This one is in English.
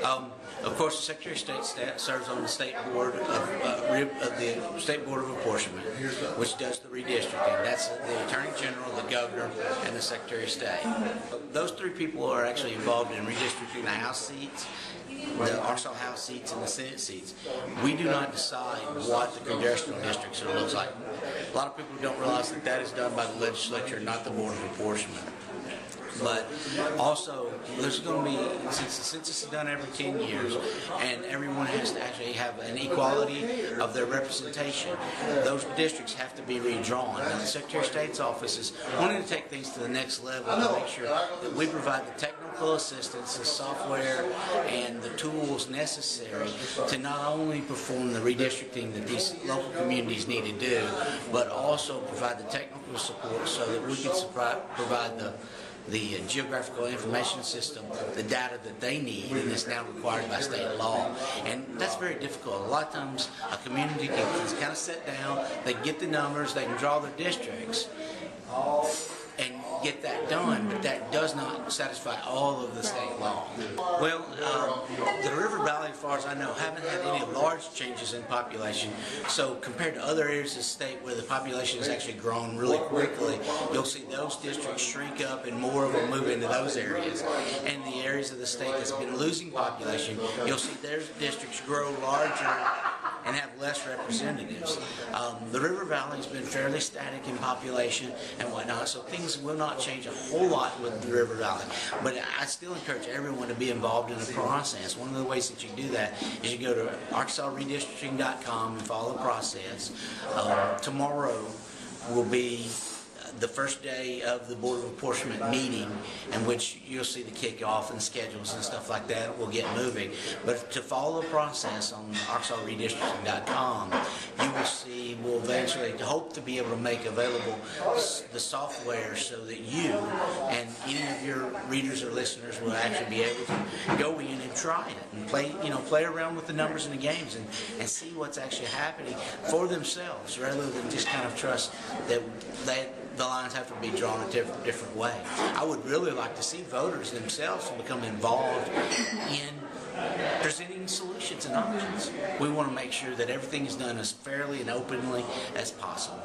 Of course, the Secretary of State serves on the State Board of State Board of Apportionment, which does the redistricting. That's the Attorney General, the Governor, and the Secretary of State. Those three people are actually involved in redistricting the House seats, the Arkansas House seats, and the Senate seats. We do not decide what the congressional districts are looks like. A lot of people don't realize that that is done by the legislature, not the Board of Apportionment. But also, there's going to be, since the census is done every 10 years, and everyone has to actually have an equality of their representation, those districts have to be redrawn. Now, the Secretary of State's office is wanting to take things to the next level to make sure that we provide the technical assistance, the software, and the tools necessary to not only perform the redistricting that these local communities need to do, but also provide the technical support so that we can provide the geographical information system, the data that they need, and is now required by state law. And that's very difficult. A lot of times a community can kind of sit down, they get the numbers, they can draw their districts, and get that done, but that does not satisfy all of the state law. Well, the River Valley, as far as I know, haven't had any large changes in population. So compared to other areas of the state where the population has actually grown really quickly, you'll see those districts shrink up and more of them move into those areas. And the areas of the state that's been losing population, you'll see their districts grow larger and have less representatives. The River Valley has been fairly static in population and whatnot, so things will not change a whole lot with the River Valley. But I still encourage everyone to be involved in the process. One of the ways that you do that is you go to arkansasredistricting.com and follow the process. Tomorrow will be the first day of the Board of Apportionment meeting, in which you'll see the kickoff and schedules and stuff like that will get moving. But to follow the process on arkansasredistricting.com, you will see, we'll eventually hope to be able to make available the software so that you and any of your readers or listeners will actually be able to go in and try it and play around with the numbers and the games and see what's actually happening for themselves, rather than just kind of trust that the lines have to be drawn a different way. I would really like to see voters themselves become involved in presenting solutions and options. We want to make sure that everything is done as fairly and openly as possible.